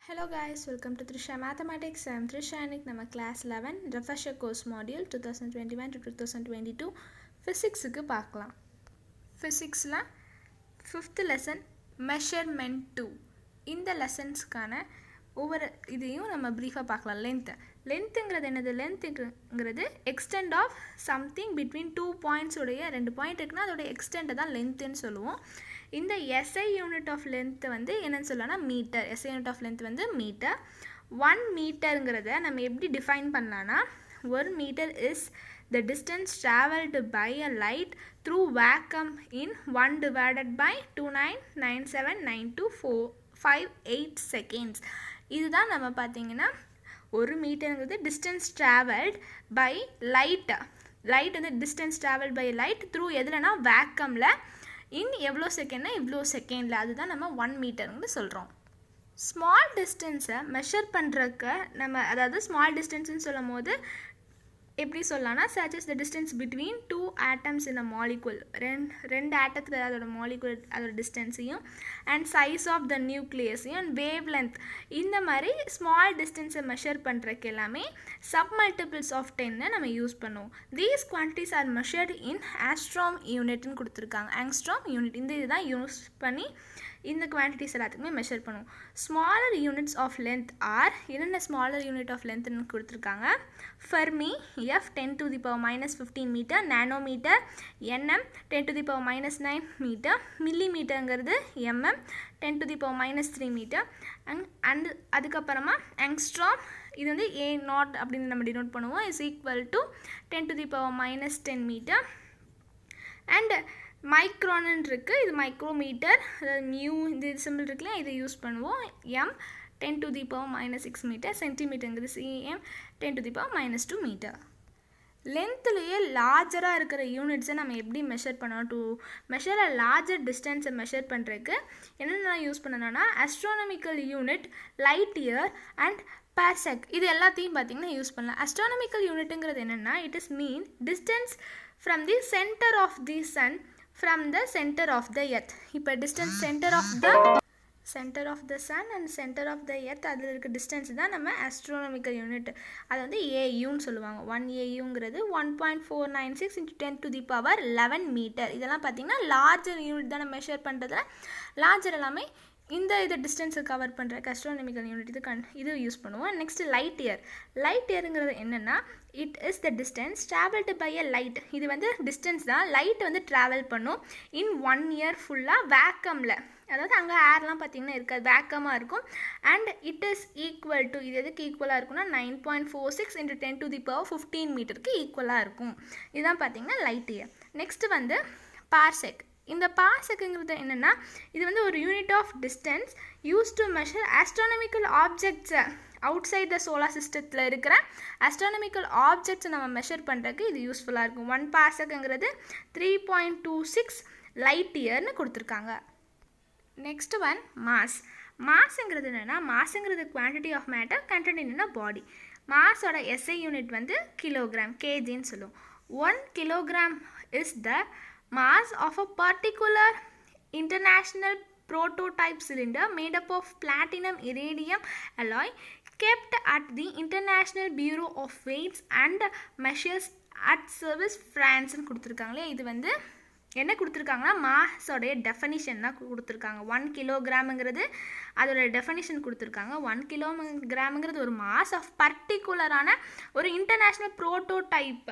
Hello guys, welcome to Trisha Mathematics. I am Trisha and நம்ம class 11 refresher course module 2021 to 2022 physics-க்கு பார்க்கலாம். Physics-ல 5th lesson measurement 2. இந்த lessons-க்கான ஒவ்வொரு இதையும் நம்ம brief-ஆ பார்க்கலாம். length-ங்கிறது என்னது? length-ங்கிறது extent of something between two points உடைய 2 பாயிண்ட் இருக்குன்னா அதோட extent தான் length-ன்னு சொல்லுவோம். இந்த SI யூனிட் ஆஃப் லென்த் வந்து என்னன்னு சொல்லலாம்னா metre. SI unit of length வந்து மீட்டர். 1 மீட்டருங்கிறத நம்ம எப்படி டிஃபைன் பண்ணலாம்னா 1 metre is the distance traveled by a light through vacuum in 1 divided by 29979258 seconds. இதுதான் நம்ம பார்த்தீங்கன்னா 1 மீட்டருங்கிறது distance traveled by light வந்து distance traveled by light through எதுலனா vacuumல in எவ்வளோ செகண்ட்னா இவ்வளோ செகண்டில், அதுதான் நம்ம 1 மீட்டர்னு சொல்கிறோம். ஸ்மால் டிஸ்டன்ஸை மெஷர் பண்ணுறக்கு நம்ம அதாவது ஸ்மால் டிஸ்டன்ஸ்னு சொல்லும் போது எப்படி சொல்லலாம்னா such as the distance between two atoms in a molecule, ரெண்டு ஆட்டத்தில் அதோட மாலிகுல் அதோட டிஸ்டன்ஸையும் அண்ட் சைஸ் ஆஃப் த நியூக்ளியஸையும் அண்ட் வேவ் லென்த் இந்த மாதிரி ஸ்மால் டிஸ்டன்ஸை மெஷர் பண்ணுறக்கு எல்லாமே சப் மல்டிபிள்ஸ் ஆஃப் 10 நம்ம யூஸ் பண்ணுவோம். These quantities are measured in angstrom யூனிட்னு கொடுத்துருக்காங்க. ஆங்ஸ்ட்ராம் யூனிட் இந்த இதுதான் யூஸ் பண்ணி இந்த குவான்டிட்டிஸ் எல்லாத்துக்குமே மெஷர் பண்ணுவோம். Smaller units of length are என்னென்ன ஸ்மாலர் யூனிட் ஆஃப் லென்த்னு கொடுத்துருக்காங்க. Fermi F 10 to the power minus 15 metre, nanometre nm 10 to the power minus 9 metre, மில்லிமீட்டருங்கிறது mm 10 to the power minus 3 metre and அதுக்கப்புறமா ஆங்ஸ்ட்ராம் இது வந்து A நாட் அப்படின்னு நம்ம டினோட் பண்ணுவோம் is equal to 10 to the power minus 10 metre and micron இருக்குது. இது மைக்ரோமீட்டர், மியூ இந்த சிம்பிள் இருக்குல்ல இதை யூஸ் பண்ணுவோம். m 10 to the power minus 6 metre, சென்டிமீட்டருங்கிறது cm 10 to the power minus 2 metre. லென்த்துலேயே லார்ஜராக இருக்கிற யூனிட்ஸை நம்ம எப்படி மெஷர் பண்ணணும்? டு மெஷர் அ லார்ஜர் டிஸ்டன்ஸை மெஷர் பண்ணுறதுக்கு என்னென்ன யூஸ் பண்ணணும்னா astronomical unit, light year and parsec இது எல்லாத்தையும் பார்த்திங்கன்னா யூஸ் பண்ணலாம். அஸ்ட்ரானமிக்கல் யூனிட்டுங்கிறது என்னென்னா it is mean distance from the centre of the sun from the center of the earth. இப்போ distance center of the sun and center of the earth அதில் இருக்க distance தான் நம்ம astronomical unit. அது வந்து AUன்னு சொல்லுவாங்க. 1 AUங்கிறது 1.496 into 10 to the power 11 மீட்டர். இதெல்லாம் பார்த்தீங்கன்னா லார்ஜர் யூனிட் தான் நம்ம மெஷர் பண்ணுறதுல லார்ஜர் எல்லாமே இந்த டிஸ்டன்ஸை கவர் பண்ணுற அஸ்ட்ரானமிக்கல் யூனிட் இது யூஸ் பண்ணுவோம். நெக்ஸ்ட் லைட் இயருங்கிறது என்னென்னா it is the distance travelled by a light. இது வந்து டிஸ்டன்ஸ் தான் லைட் வந்து ட்ராவல் பண்ணும் இன் 1 இயர் ஃபுல்லாக வேக்கமில், அதாவது அங்கே ஏர்லாம் பார்த்திங்கன்னா இருக்காது, வேக்கமாக இருக்கும். And it is equal to இது எதுக்கு ஈக்குவலாக இருக்குன்னா 9.46 into 10 to the power 15 மீட்டருக்கு ஈக்குவலாக இருக்கும். இதுதான் பார்த்திங்கன்னா லைட் இயர். நெக்ஸ்ட்டு வந்து பார்செக். இந்த பார்செக்குங்கிறது என்னென்னா இது வந்து ஒரு unit of distance use to measure astronomical ஆப்ஜெக்ட்ஸை அவுட் சைட் த சோலார் சிஸ்டத்தில் இருக்கிற ஆஸ்ட்ரானமிக்கல் ஆப்ஜெக்ட்ஸை நம்ம மெஷர் பண்ணுறதுக்கு இது யூஸ்ஃபுல்லாக இருக்கும். 1 பார்செக்குங்கிறது 3.26 லைட் இயர்னு கொடுத்துருக்காங்க. நெக்ஸ்ட் ஒன் மாஸுங்கிறது என்னென்னா மாஸுங்கிறது quantity of matter content in body. மாஸோட SI யூனிட் வந்து கிலோகிராம், கேஜின்னு சொல்லுவோம். 1 kilogram is the mass of a particular international prototype cylinder made up of platinum iridium alloy kept at the International Bureau of Weights and Measures at Service France ன்னு கொடுத்துருக்காங்களே. இது வந்து என்ன கொடுத்துருக்காங்கன்னா மாஸோடைய definition தான் கொடுத்துருக்காங்க. 1 கிலோகிராமுங்கிறது அதோட டெஃபனிஷன் கொடுத்துருக்காங்க. 1 கிலோகிராமுங்கிறது ஒரு மாஸ் ஆஃப் பர்டிகுலரான ஒரு இன்டர்நேஷ்னல் ப்ரோட்டோடைப்,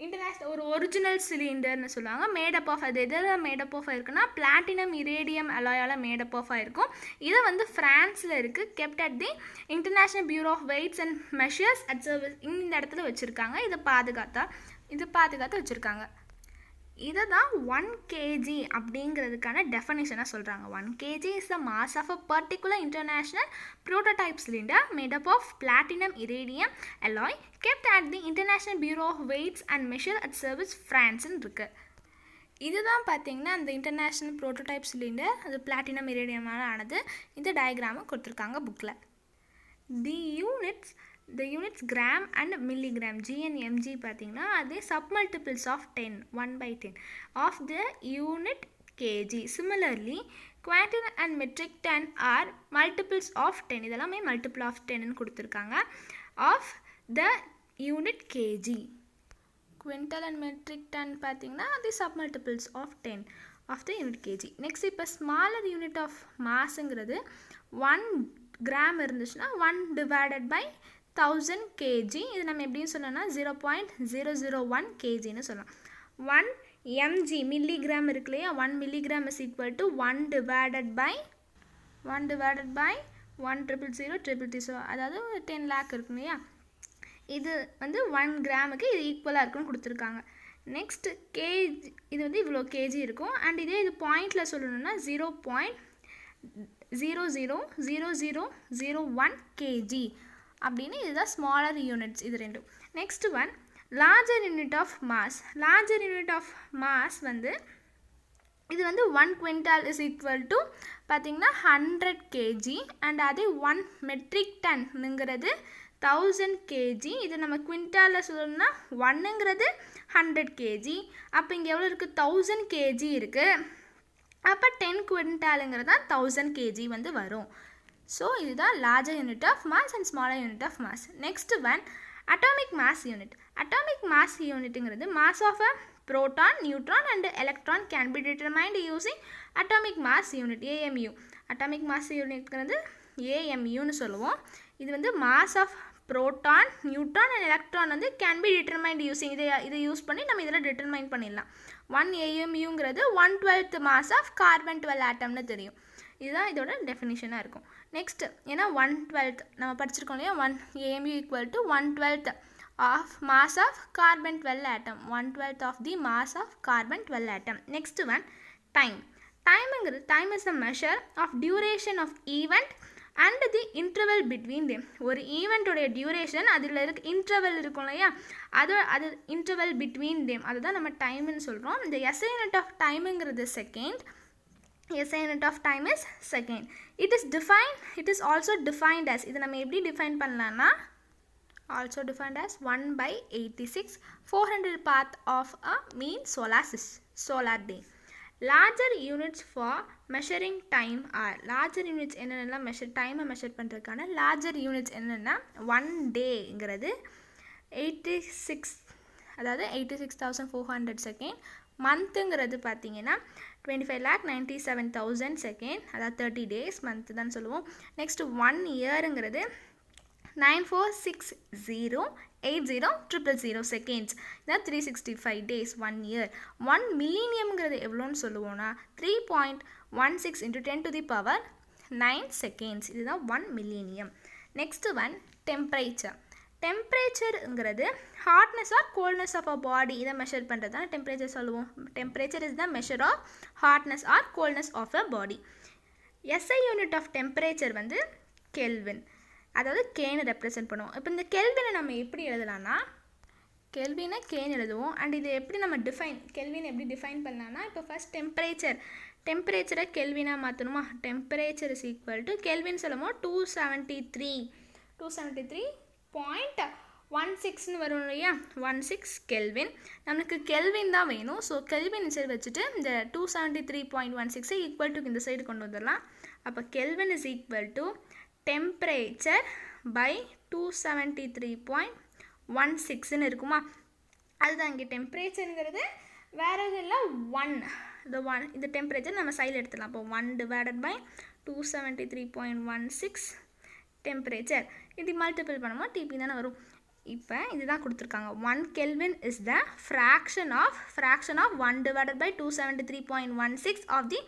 இன்டர்நேஷ்னல் ஒரு ஒரிஜினல் சிலிண்டர்னு சொல்லுவாங்க. மேடப் ஆஃப் அது எதில் மேடப் ஆஃப் ஆயிருக்குன்னா பிளாட்டினம் இரேடியம் அலாயால் மேடப் ஆஃப் ஆயிருக்கும். இதை வந்து ஃப்ரான்ஸில் இருக்குது. Kept at the international bureau of weights and measures at Sevres இந்த இடத்துல வச்சுருக்காங்க. இதை பாதுகாத்து வச்சுருக்காங்க. இதை தான் 1 kg அப்படிங்கிறதுக்கான டெஃபனிஷனாக சொல்கிறாங்க. 1 kg is the mass of a particular international prototype cylinder made up of platinum iridium alloy kept at the international bureau of weights and measure at Sevres ஃப்ரான்ஸ்ன்னு இருக்குது. இதுதான் பார்த்தீங்கன்னா அந்த இன்டர்நேஷ்னல் ப்ரோட்டோடைப் சிலிண்டர், அது பிளாட்டினம் இரேடியமால் ஆனது. இந்த டயக்ராமை கொடுத்துருக்காங்க புக்கில். The units gram and milligram G and mg பார்த்தீங்கன்னா அதே submultiples of 10 1/10 of the unit kg. Similarly, quintal and metric ton are multiples of 10. இதெல்லாமே மல்டிபிள் ஆஃப் 10ன்னு கொடுத்துருக்காங்க. Of the unit KG. Quintal and metric ton பார்த்தீங்கன்னா அது sub multiples of 10 of the unit KG. Next இப்போ smaller unit of மாஸுங்கிறது 1 gram இருந்துச்சுன்னா 1 divided by 1000 kg. இது நம்ம எப்படின்னு சொல்லணும்னா 0.001 kgன்னு சொல்லலாம். 1 mg மில்லிகிராம் இருக்கு இல்லையா, 1 milligram is equal to 1 divided by 1,000,000, அதாவது 10 lakh இருக்கு இல்லையா, இது வந்து 1 கிராமுக்கு இது ஈக்குவலாக இருக்குன்னு கொடுத்துருக்காங்க. நெக்ஸ்ட் கேஜி, இது வந்து இவ்வளோ கேஜி இருக்கும். அண்ட் இதே இது பாயிண்டில் சொல்லணும்னா 0.00001 kg அப்படின்னு. இதுதான் ஸ்மாலர் யூனிட்ஸ் இது ரெண்டும். Next one larger unit of mass. Larger unit of mass வந்து இது வந்து 1 குவிண்டால் இஸ் ஈக்குவல் டு பார்த்திங்கன்னா 100 kg. அண்ட் அதே 1 மெட்ரிக் டன்னுங்கிறது 1000 kg. இது நம்ம குவிண்டாலில் சொல்லணும்னா 1ங்கிறது 100 kg. அப்போ இங்கே எவ்வளோ இருக்குது, 1000 kg இருக்குது. அப்போ 10 குவிண்டாலுங்கிறது தான் 1000 kg வந்து வரும். ஸோ இதுதான் larger unit of mass and smaller unit of mass. Next one atomic mass unit. Atomic mass யூனிட்டுங்கிறது mass of a proton, neutron and electron can be determined using atomic mass unit AMU. atomic mass unit ங்கிறது AMU னு சொல்லுவோம். இது வந்து mass of proton, neutron and electron வந்து can be determined using இதை use பண்ணி நம்ம இதில் determine பண்ணிடலாம். 1 AMU ங்கிறது 1/12 mass of carbon 12 atomனு தெரியும். இதுதான் இதோட டெஃபினிஷனாக இருக்கும். நெக்ஸ்ட் ஏன்னா 1/12 நம்ம படிச்சிருக்கோம் இல்லையா, 1 AMU equal to 1/12 of mass of carbon 12 atom, 1/12 of the mass of carbon 12 atom. Next one time. Time is the measure of duration of event and the interval between them. ஒரு event உடைய duration அதில் இருக்க interval இருக்கும் இல்லையா, அது interval between them, அதுதான் நம்ம டைம்னு சொல்கிறோம். இந்த SI யூனிட் ஆஃப் டைமுங்கிறது second. SI unit of time is second. It is also defined as, இது நம்ம எப்படி டிஃபைன் பண்ணலாம்னா also defined as 1/86 400 path of a mean solar day. Larger units for measuring time are, larger units என்னென்னலாம் time measure பண்ணுறதுக்கான larger units என்னென்னா 1 டேங்கிறது 86,400 second. மந்த்துங்கிறது பார்த்தீங்கன்னா 25,97,000 second, அதாவது 30 days month தான் சொல்லுவோம். நெக்ஸ்ட் 1 இயருங்கிறது 94608000 செகண்ட்ஸ், இதான் 365 days 1 year. 1 மில்லினியம்ங்கிறது எவ்வளோன்னு சொல்லுவோன்னா 3.16 × 10⁻9 செகண்ட்ஸ், இதுதான் 1 மில்லினியம். Next one temperature. டெம்பரேச்சருங்கிறது hotness or coldness of a body, இதை மெஷர் பண்ணுறது தான் டெம்பரேச்சர் சொல்லுவோம். Temperature is the measure of hotness or coldness of a body. SI unit of temperature வந்து kelvin, அதாவது கேன்னு ரெப்ரசென்ட் பண்ணுவோம். இப்போ இந்த கெல்வினை நம்ம எப்படி எழுதலாம்னா, கெல்வினை கேன்னு எழுதுவோம். அண்ட் இது எப்படி நம்ம கெல்வின் எப்படி டிஃபைன் பண்ணலாம்னா, இப்போ ஃபஸ்ட் டெம்பரேச்சரை கெல்வினாக மாற்றணுமா. Temperature is equal to kelvin சொல்லுவோம் 273.16ன்னு வரும் இல்லையா, 16 கெல்வின். நம்மளுக்கு கெல்வின் தான் வேணும். ஸோ கெல்வின் சைடு வச்சுட்டு இந்த 273.16 ஈக்குவல் டு இந்த சைடு கொண்டு வந்துடலாம். அப்போ kelvin is equal to temperature by 273.16ன்னு இருக்குமா. அதுதான் இங்கே டெம்பரேச்சருங்கிறது வேறு எதுவும் இல்லை, 1 இந்த டெம்பரேச்சர் நம்ம சைடில் எடுத்துடலாம். அப்போ 1 டிவைடட் பை 273.16 டெம்பரேச்சர், இது மல்டிபிள் பண்ணும்போது டிபி தானே வரும். இப்போ இதுதான் கொடுத்துருக்காங்க. 1 Kelvin is the fraction of 1 divided by 273.16 of the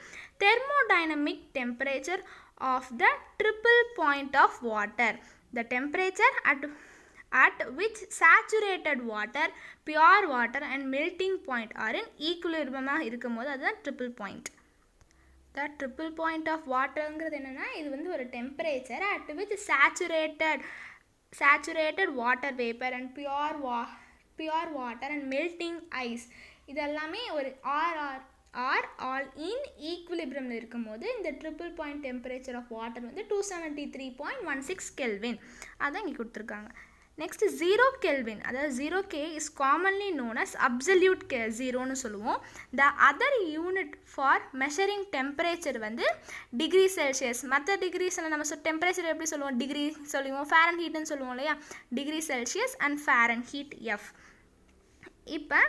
thermodynamic temperature of the triple point of water. The temperature at which saturated water, pure water and melting point are in equilibrium இருக்கும்போது அதுதான் triple point. The triple point of waterங்கிறது என்னன்னா, இது வந்து ஒரு temperature at which saturated water vapor and pure water and melting ice இதெல்லாமே ஒரு are all in ஈக்குலிபிரியமில் இருக்கும்போது இந்த triple point temperature of water வந்து 273.16 கெல்வின், அதான் இங்கே கொடுத்துருக்காங்க. நெக்ஸ்ட் 0 கெல்வின், அதாவது 0K is commonly known as absolute ஜீரோன்னு சொல்லுவோம். The other unit for measuring temperature வந்து டிகிரி செல்சியஸ். மற்ற டிகிரிஸில் நம்ம டெம்பரேச்சர் எப்படி சொல்லுவோம், டிகிரி சொல்லுவோம், ஃபேரன் ஹீட்னு சொல்லுவோம் இல்லையா, degree Celsius and Fahrenheit F. இப்போ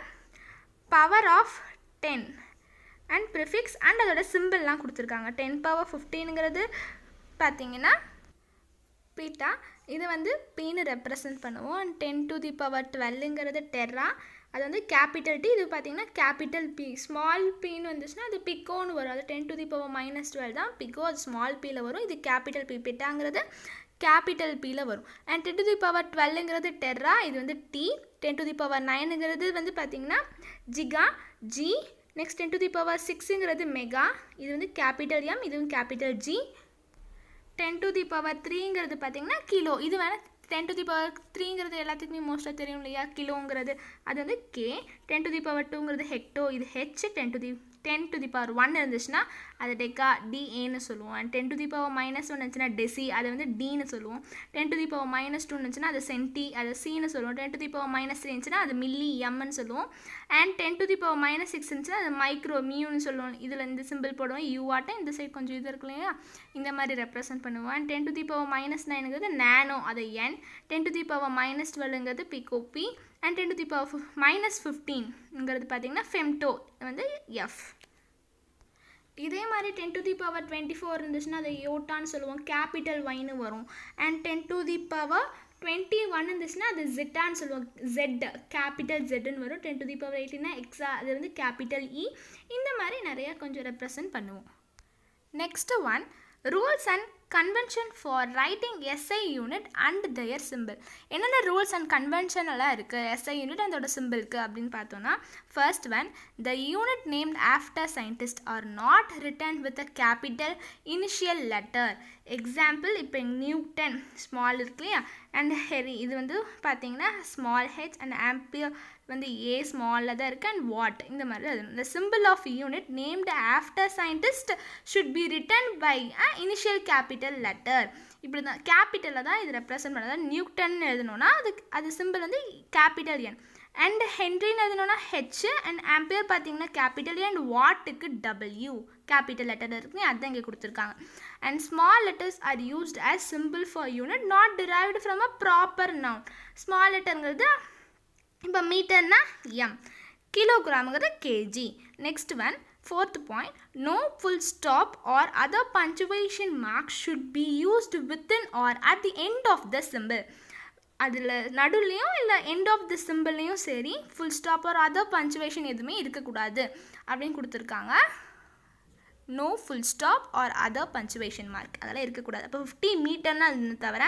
power of 10 and prefix and அதோட சிம்பிள்லாம் கொடுத்துருக்காங்க. 10^15ங்கிறது பார்த்தீங்கன்னா பீட்டா, இது வந்து பீன்னு ரெப்ரசன்ட் பண்ணுவோம். அண்ட் 10^12ங்கிறது டெர்ரா, அது வந்து கேபிட்டல் T. இது பார்த்தீங்கன்னா கேபிட்டல் P. ஸ்மால் Pன்னு வந்துச்சுன்னா அது பிக்கோன்னு வரும். அது 10^-12 தான் பிக்கோ, அது ஸ்மால் Pயில் வரும். இது கேபிட்டல் P. பிட்டாங்கிறது கேபிட்டல் Pயில் வரும். அண்ட் 10^12ங்கிறது டெர்ரா, இது வந்து T. 10^9ங்கிறது வந்து பார்த்தீங்கன்னா ஜிகா, G. நெக்ஸ்ட் 10^6ங்கிறது மெகா, இது வந்து கேபிட்டல் M, இதுவும் கேபிட்டல் G. 10^3ங்கிறது பார்த்தீங்கன்னா கிலோ, இது வேணால் 10^3ங்கிறது எல்லாத்துக்குமே மோஸ்ட்டாக தெரியும் இல்லையா, கிலோங்கிறது அது வந்து K. 10^2ங்கிறது ஹெக்டோ, இது H. 10^1 இருந்துச்சுன்னா அது டெக்கா, DAன்னு சொல்லுவோம். அண்ட் 10^-1 இருந்துச்சுன்னா டெசி, அதை வந்து Dன்னு சொல்லுவோம். 10^-2 இருந்துச்சுன்னா அது சென்டி, அதை Cன்னு சொல்லுவோம். 10^-3 இருந்துச்சுன்னா அது மில்லி, Mன்னு சொல்லுவோம். அண்ட் 10^-6 இருந்துச்சுன்னா அது மைக்ரோ, மியூன்னு சொல்லுவோம். இதில் இந்த சிம்பிள் போடுவோம், யூஆட்டம், இந்த சைட் கொஞ்சம் இது இருக்கு இல்லையா, இந்த மாதிரி ரெப்ரசன்ட் பண்ணுவோம். அண்ட் 10^-9ங்கிறது நேனோ, அது N. 10^-12ங்கிறது பிகோ, P. அண்ட் 10^-15ங்கிறது பார்த்தீங்கன்னா ஃபெம்டோ, வந்து F. இதே மாதிரி 10^24 இருந்துச்சுன்னா அதை யோட்டான்னு சொல்லுவோம், கேபிட்டல் Yன்னு வரும். அண்ட் 10^21 இருந்துச்சுன்னா அது ஜெட்டான்னு சொல்லுவோம், Z, கேபிட்டல் Zன்னு வரும். 10^18னா எக்ஸா, அது வந்து கேபிட்டல் E. இந்த மாதிரி நிறையா கொஞ்சம் ரெப்ரசன்ட் பண்ணுவோம். Next one, rules and convention for writing SI unit and their symbol. என்னென்ன ரூல்ஸ் அண்ட் கன்வென்ஷன் எல்லாம் இருக்குது SI யூனிட் அதோட சிம்பிளுக்கு அப்படின்னு பார்த்தோன்னா, first one, the unit named after scientist are not written with a capital initial letter. Example, இப்போ newton small இருக்கு இல்லையா, அண்ட் ஹெரி இது வந்து பார்த்தீங்கன்னா ஸ்மால் H, அண்ட் ஆம்பியர் வந்து A ஸ்மாலில் தான் இருக்குது, அண்ட் வாட் இந்த மாதிரி அது. The symbol of unit named after scientist should be written by an initial capital letter. இப்படி தான் கேபிட்டலில் தான் இது ரெப்ரசன்ட் பண்ணுறது. நியூட்டன் எழுதணும்னா அது சிம்பிள் வந்து கேபிட்டல் N. அண்ட் ஹென்ரின்னு எழுதணும்னா H, அண்ட் ஆம்பியர் பார்த்தீங்கன்னா கேபிட்டல் A, அண்ட் வாட்டுக்கு W கேபிட்டல் லெட்டர் இருக்குன்னு அதுதான் இங்கே கொடுத்துருக்காங்க. And small letters are used as symbol for unit not derived from a proper noun. Small லெட்டருங்கிறது இப்போ மீட்டர்னா M, கிலோகிராமுங்கிறது kg. Next one, fourth point, no full stop or other punctuation marks should be used within or at the end of the symbol. அதில் நடுவுலையும் இல்லை end of the சிம்பிள்லையும் சரி full stop or other punctuation எதுவுமே இருக்கக்கூடாது அப்படின்னு கொடுத்துருக்காங்க. No full stop or other punctuation mark அதெல்லாம் இருக்கக்கூடாது. அப்போ 50 மீட்டர்னா அது தவிர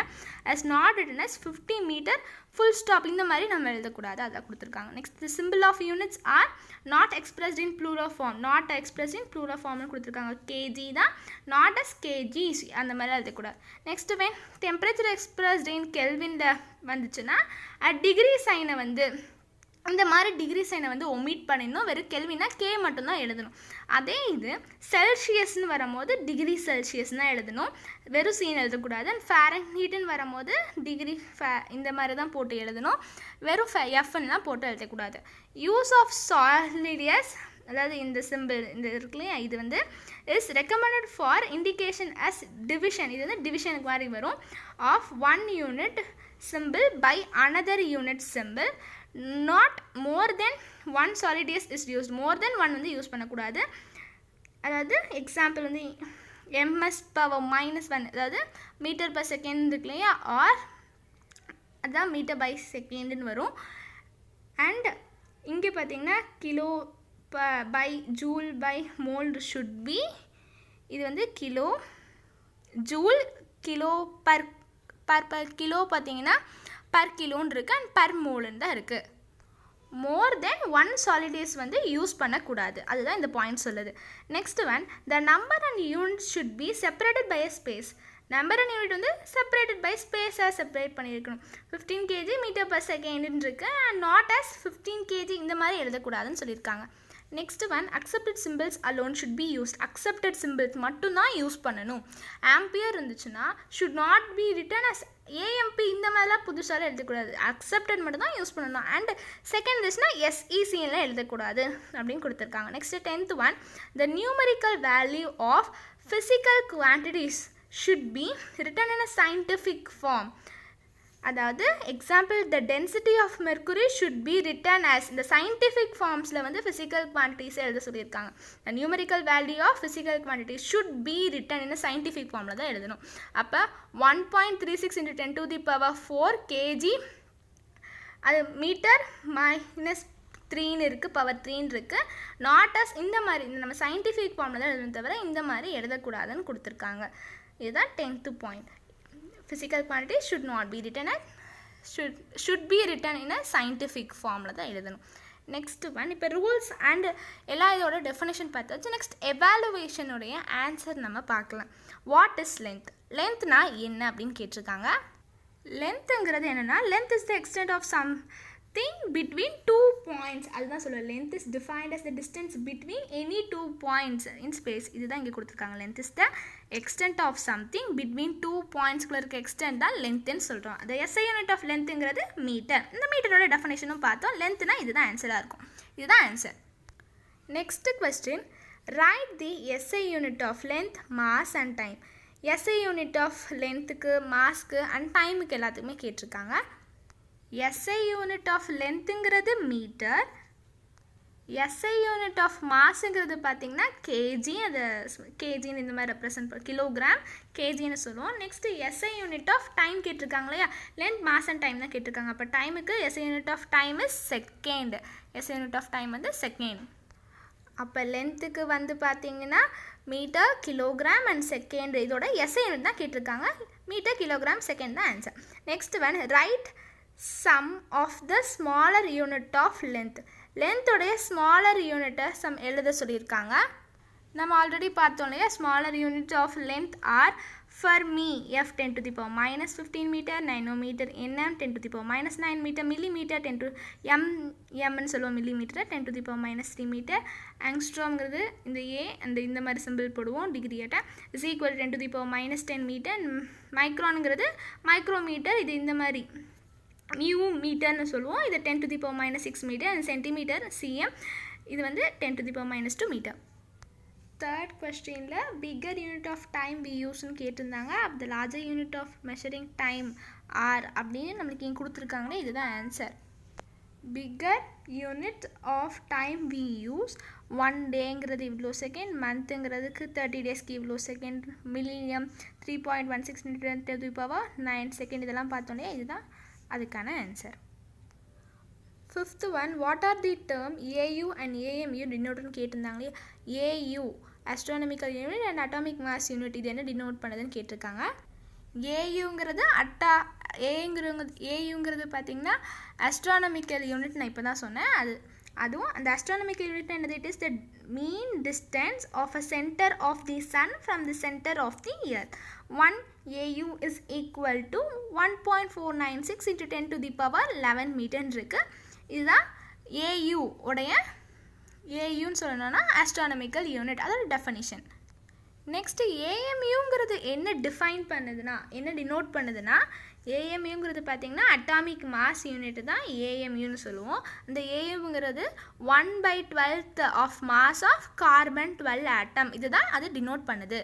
as not written as 50 metre full stop இந்த மாதிரி நம்ம எழுதக்கூடாது, அதான் கொடுத்துருக்காங்க. Next, the symbol of units are not expressed in plural form. Not expressed in plural ஃபார்ம்னு கொடுத்துருக்காங்க. kg தான், நாட் அஸ் kgs அந்த மாதிரி எழுதக்கூடாது. Next, when temperature expressed in கெல்வினில் வந்துச்சுன்னா டிகிரி சைனை வந்து இந்த மாதிரி டிகிரி சைனை வந்து ஒமிட் பண்ணிடணும். வெறும் கெல்வினா K மட்டும்தான் எழுதணும். அதே இது செல்சியஸ்ன்னு வரும்போது டிகிரி செல்சியஸ் தான் எழுதணும், வெறும் சீன் எழுதக்கூடாது. அண்ட் ஃபேரன்ஹீட்னு வரும்போது டிகிரி இந்த மாதிரி தான் போட்டு எழுதணும், வெறும் Fன்னுலாம் போட்டு எழுதக்கூடாது. யூஸ் ஆஃப் சாலிடியஸ், அதாவது இந்த சிம்பிள் இந்த இருக்கு இல்லையா, இது வந்து is recommended for indication as division. இது வந்து டிவிஷனுக்கு மாதிரி வரும். Of one unit symbol by another unit symbol. Not more than one solidus is used. More than one வந்து யூஸ் பண்ணக்கூடாது. அதாவது எக்ஸாம்பிள் வந்து ms⁻−1, அதாவது மீட்டர் பர் செகண்ட் இருக்கு இல்லையா, ஆர் அதுதான் மீட்டர் பை செகண்டுன்னு வரும். அண்ட் இங்கே பார்த்தீங்கன்னா kilo by joule by mole should be. இது வந்து kilo joule, kilo per kilo பார்த்தீங்கன்னா பர் கிலோன்னு இருக்குது, அண்ட் பர் மோலுன்னு தான் இருக்குது. மோர் தென் ஒன் சாலிடேஸ் வந்து யூஸ் பண்ணக்கூடாது, அதுதான் இந்த பாயிண்ட் சொல்லுது. Next one, the number and unit should be separated by a space. Number and unit வந்து செப்பரேட்டட் பை ஸ்பேஸாக செப்பரேட் பண்ணியிருக்கணும். 15 kg மீட்டர் பர் செகண்டுன்னு இருக்குது, அண்ட் நாட் ஆஸ் 15 kg இந்த மாதிரி எழுதக்கூடாதுன்னு சொல்லியிருக்காங்க. Next one accepted symbols alone should be used. accepted symbols மட்டும்தான் use பண்ணணும். Ampere இருந்துச்சுன்னா should not be written as AMP இந்த மாதிரிலாம் புதுசாக எழுதக்கூடாது. accepted மட்டும்தான் யூஸ் பண்ணணும். அண்ட் செகண்ட் இருந்துச்சுன்னா SECலாம் எழுதக்கூடாது அப்படின்னு கொடுத்துருக்காங்க. Next 10th one the numerical value of physical quantities should be written in a scientific form. அதாவது example the density of mercury should be written as இந்த சயின்டிஃபிக் ஃபார்ம்ஸில் வந்து ஃபிசிக்கல் குவான்டிட்டிஸை எழுத சொல்லியிருக்காங்க. the numerical value of physical quantities should be written in a scientific ஃபார்மில் தான் எழுதணும். அப்போ 1.36 × 10 to the power 4 kg அது மீட்டர் -3 இருக்குது, பவர் 3 இருக்குது. நாட் அஸ் இந்த மாதிரி நம்ம சயின்டிஃபிக் ஃபார்மில் தான் எழுதணும், தவிர இந்த மாதிரி எழுதக்கூடாதுன்னு கொடுத்துருக்காங்க. இதுதான் 10th point. physical quantities should not be written as should be written in a scientific formல தான் எழுதணும். நெக்ஸ்ட் ஒன் இப்போ ரூல்ஸ் அண்ட் எல்லா இதோட டெஃபினேஷன் பார்த்தாச்சு. நெக்ஸ்ட் எவாலுவேஷனுடைய ஆன்சர் நம்ம பார்க்கலாம். What is length? லென்த்னா என்ன அப்படின்னு கேட்டிருக்காங்க. லென்த்துங்கிறது என்னென்னா length is the extent of something between 2 points. அதுதான் சொல்லுவேன். length is defined as the distance between any 2 points in space. இதுதான் இங்கே கொடுத்துருக்காங்க. length is the extent of something between 2 pointsக்குள்ள இருக்க extent தான் lengthன்னு சொல்கிறோம். the SI unit of lengthங்கிறது metre. இந்த மீட்டரோட டெஃபினேஷனும் பார்த்தோம். லென்த்னா இதுதான் ஆன்சராக இருக்கும். இதுதான் answer. Next question write the SI unit of length, mass and time. SI unit of lengthக்கு, மாஸ்க்கு அண்ட் டைமுக்கு எல்லாத்துக்குமே கேட்டிருக்காங்க. SI unit of lengthங்கிறது மீட்டர், SI unit of மாஸ்ங்கிறது பார்த்திங்கன்னா கேஜி. அது கேஜின்னு இந்த மாதிரி ரெப்ரசன்ட் பண்ண கிலோகிராம் கேஜின்னு சொல்லுவோம். Next SI unit of time கேட்டிருக்காங்க இல்லையா, லென்த் மாஸ் அண்ட் டைம் தான் கேட்டிருக்காங்க. அப்போ டைமுக்கு SI unit of time is second. SI unit of time வந்து செகண்ட். அப்போ லென்த்துக்கு வந்து பார்த்திங்கன்னா மீட்டர், கிலோகிராம் அண்ட் செகண்ட் இதோட SI unit தான் கேட்டிருக்காங்க. மீட்டர், கிலோகிராம், செகண்ட் தான் answer. Next one write sum of the smaller unit of length. லென்த்தோடைய ஸ்மாலர் யூனிட்டை எழுத சொல்லியிருக்காங்க. நம்ம ஆல்ரெடி பார்த்தோம் இல்லையா, smaller unit of length are fermi F 10 to the power -15 metre, nanometre, NM 10 to the power -9 metre, millimetre 10 to எம்னு சொல்லுவோம், millimetre 10 to the power -3 metre. ஆங்ஸ்ட்ரோம்ங்கிறது இந்த A அந்த இந்த மாதிரி சிம்பிள் போடுவோம் டிகிரியாட்ட, is equal 10 to the power -10 metre. மைக்ரானுங்கிறது மைக்ரோமீட்டர், இது இந்த மாதிரி நியூ மீட்டர்னு சொல்லுவோம். இது 10 to the power -6 மீட்டர். அது சென்டிமீட்டர் CM, இது வந்து 10 to the power -2 metre. Third கொஸ்டினில் bigger unit of time we யூஸ்ன்னு கேட்டிருந்தாங்க. அப்போ the larger unit of measuring time are அப்படின்னு நம்மளுக்கு இங்கே கொடுத்துருக்காங்களே, இதுதான் answer. Bigger unit of time we use 1 டேங்கிறது இவ்வளோ செகண்ட், மந்த்துங்கிறதுக்கு 30 டேஸ்க்கு இவ்வளோ செகண்ட், மில்லியம் 3.16 × 10 to the power 9 செகண்ட். இதெல்லாம் பார்த்தோம் இல்லையா, இதுதான் அதுக்கான answer. Fifth one what are the term AU and AMU டினோட்னு கேட்டிருந்தாங்களே. AU astronomical unit and atomic mass unit, இது என்ன டினோட் பண்ணுதுன்னு கேட்டிருக்காங்க. AUங்கிறது AUங்கிறது பார்த்திங்கன்னா ஆஸ்ட்ரானமிக்கல் யூனிட். நான் இப்போ தான் சொன்னேன். அதுவும் அந்த ஆஸ்ட்ரானமிக்கல் யூனிட் என்னது, it is the mean distance of a centre of the sun from the centre of the earth. 1 AU is equal to 1.496 × 10 to the power 11 மீட்டர்னு இருக்குது. இதுதான் AU உடைய AUன்னு சொல்லணும்னா ஆஸ்ட்ரானமிக்கல் யூனிட், அதோட டெஃபனிஷன். நெக்ஸ்ட்டு AMUங்கிறது என்ன define பண்ணுதுன்னா, என்ன denote பண்ணுதுன்னா, AMUங்கிறது பார்த்திங்கன்னா அட்டாமிக் மாஸ் யூனிட் தான் AMUன்னு சொல்லுவோம். அந்த AMUங்கிறது 1/12 of mass of carbon 12 atom, இதுதான் அது டினோட் பண்ணுது.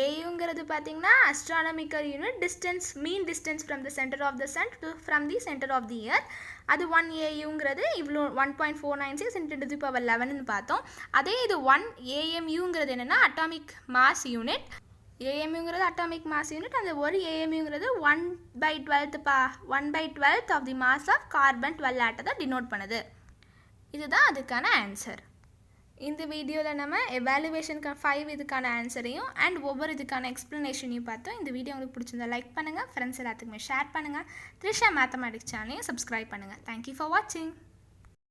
AUங்கிறது பார்த்திங்கன்னா astronomical unit, distance mean distance from the centre of the sun to from the centre of the earth. அது 1 AUங்கிறது இவ்வளோ 1.496 × 10 to the power 11ன்னு பார்த்தோம். அதே இது 1 AMUங்கிறது என்னென்னா அட்டாமிக் மாஸ் யூனிட். AMUங்கிறது அட்டாமிக் மாஸ் யூனிட். அந்த ஒரு AMUங்கிறது 1/12 of the mass of carbon 12 ஆட்டத்தை டினோட் பண்ணுது. இதுதான் அதுக்கான ஆன்சர். இந்த வீடியோவில் நம்ம எவாலுவேஷனுக்கு 5 இதுக்கான ஆன்சரையும் அண்ட் ஒவ்வொரு இதுக்கான எக்ஸ்ப்ளனேஷனையும் பார்த்தோம். இந்த வீடியோ உங்களுக்கு பிடிச்சிருந்தா லைக் பண்ணுங்கள், ஃப்ரெண்ட்ஸ் எல்லாத்துக்குமே ஷேர் பண்ணுங்கள். த்ரிஷா மேத்தமேட்டிக்ஸ் சேனலையும் சப்ஸ்கிரைப் பண்ணுங்கள். தேங்க்யூ ஃபார் வாட்சிங்.